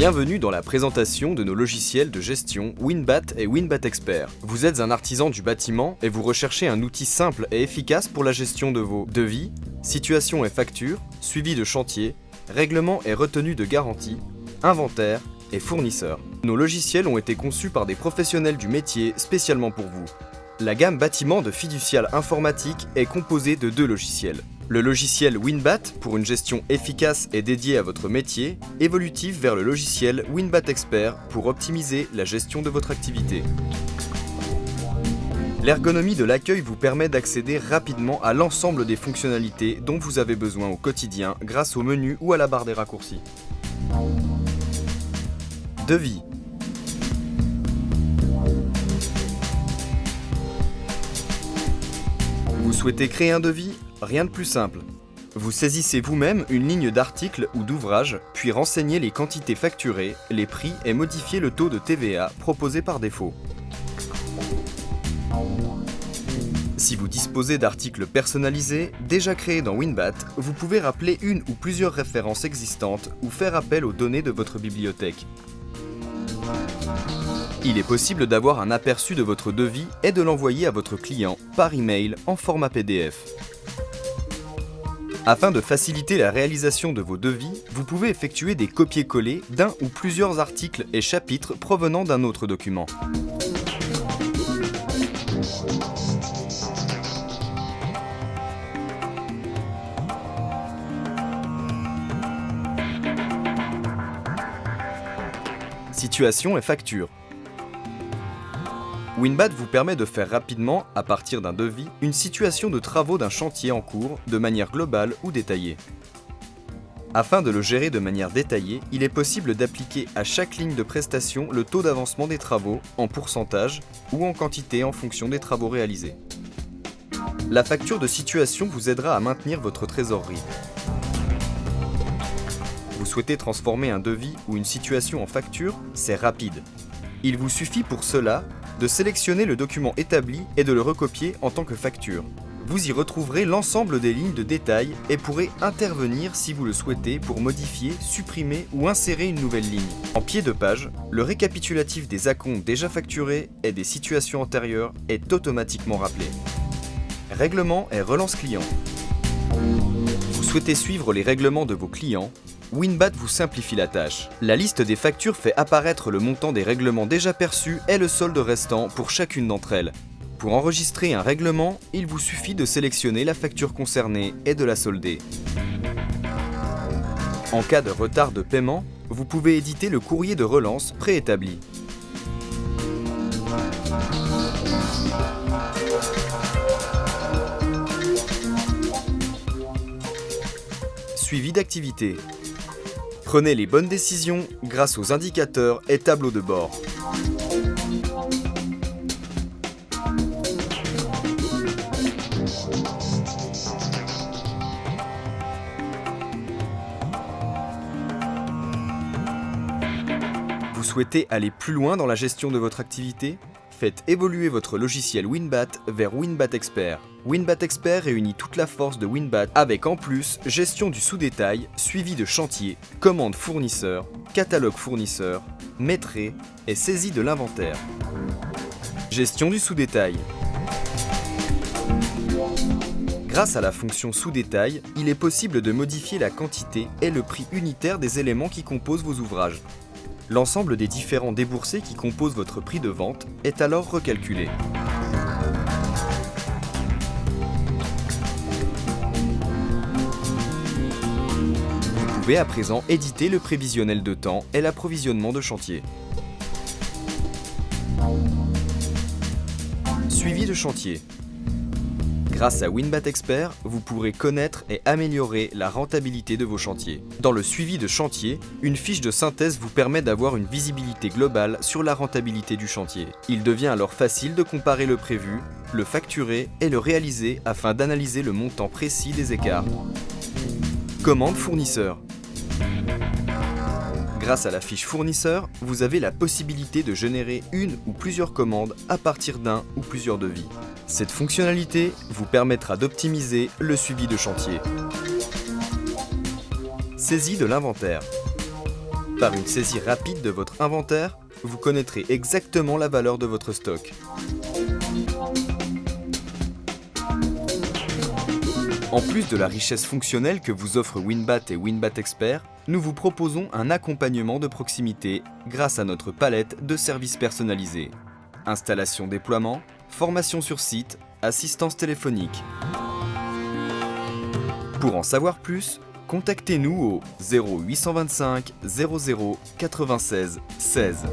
Bienvenue dans la présentation de nos logiciels de gestion WinBat et WinBat Expert. Vous êtes un artisan du bâtiment et vous recherchez un outil simple et efficace pour la gestion de vos devis, situations et factures, suivi de chantier, règlement et retenue de garantie, inventaire et fournisseurs. Nos logiciels ont été conçus par des professionnels du métier spécialement pour vous. La gamme bâtiment de Fiducial Informatique est composée de deux logiciels. Le logiciel WinBat pour une gestion efficace et dédiée à votre métier, évolutif vers le logiciel WinBat Expert pour optimiser la gestion de votre activité. L'ergonomie de l'accueil vous permet d'accéder rapidement à l'ensemble des fonctionnalités dont vous avez besoin au quotidien grâce au menu ou à la barre des raccourcis. Devis. Vous souhaitez créer un devis? Rien de plus simple. Vous saisissez vous-même une ligne d'article ou d'ouvrage, puis renseignez les quantités facturées, les prix et modifiez le taux de TVA proposé par défaut. Si vous disposez d'articles personnalisés, déjà créés dans WinBat, vous pouvez rappeler une ou plusieurs références existantes ou faire appel aux données de votre bibliothèque. Il est possible d'avoir un aperçu de votre devis et de l'envoyer à votre client par email en format PDF. Afin de faciliter la réalisation de vos devis, vous pouvez effectuer des copier-coller d'un ou plusieurs articles et chapitres provenant d'un autre document. Situation et facture. WinBat vous permet de faire rapidement, à partir d'un devis, une situation de travaux d'un chantier en cours de manière globale ou détaillée. Afin de le gérer de manière détaillée, il est possible d'appliquer à chaque ligne de prestation le taux d'avancement des travaux en pourcentage ou en quantité en fonction des travaux réalisés. La facture de situation vous aidera à maintenir votre trésorerie. Vous souhaitez transformer un devis ou une situation en facture? C'est rapide. Il vous suffit pour cela de sélectionner le document établi et de le recopier en tant que facture. Vous y retrouverez l'ensemble des lignes de détail et pourrez intervenir si vous le souhaitez pour modifier, supprimer ou insérer une nouvelle ligne. En pied de page, le récapitulatif des acomptes déjà facturés et des situations antérieures est automatiquement rappelé. Règlement et relance client. Vous souhaitez suivre les règlements de vos clients? WinBat vous simplifie la tâche. La liste des factures fait apparaître le montant des règlements déjà perçus et le solde restant pour chacune d'entre elles. Pour enregistrer un règlement, il vous suffit de sélectionner la facture concernée et de la solder. En cas de retard de paiement, vous pouvez éditer le courrier de relance préétabli. Suivi d'activité. Prenez les bonnes décisions grâce aux indicateurs et tableaux de bord. Vous souhaitez aller plus loin dans la gestion de votre activité? Faites évoluer votre logiciel WinBat vers WinBat Expert. WinBat Expert réunit toute la force de WinBat avec en plus gestion du sous-détail, suivi de chantier, commande fournisseur, catalogue fournisseur, maîtrise et saisie de l'inventaire. Gestion du sous-détail. Grâce à la fonction sous-détail, il est possible de modifier la quantité et le prix unitaire des éléments qui composent vos ouvrages. L'ensemble des différents déboursés qui composent votre prix de vente est alors recalculé. Vous pouvez à présent éditer le prévisionnel de temps et l'approvisionnement de chantier. Suivi de chantier. Grâce à WinBat Expert, vous pourrez connaître et améliorer la rentabilité de vos chantiers. Dans le suivi de chantier, une fiche de synthèse vous permet d'avoir une visibilité globale sur la rentabilité du chantier. Il devient alors facile de comparer le prévu, le facturer et le réaliser afin d'analyser le montant précis des écarts. Commande fournisseur. Grâce à la fiche fournisseur, vous avez la possibilité de générer une ou plusieurs commandes à partir d'un ou plusieurs devis. Cette fonctionnalité vous permettra d'optimiser le suivi de chantier. Saisie de l'inventaire. Par une saisie rapide de votre inventaire, vous connaîtrez exactement la valeur de votre stock. En plus de la richesse fonctionnelle que vous offrent Winbat et Winbat Expert, nous vous proposons un accompagnement de proximité grâce à notre palette de services personnalisés. Installation-déploiement, formation sur site, assistance téléphonique. Pour en savoir plus, contactez-nous au 0825 00 96 16.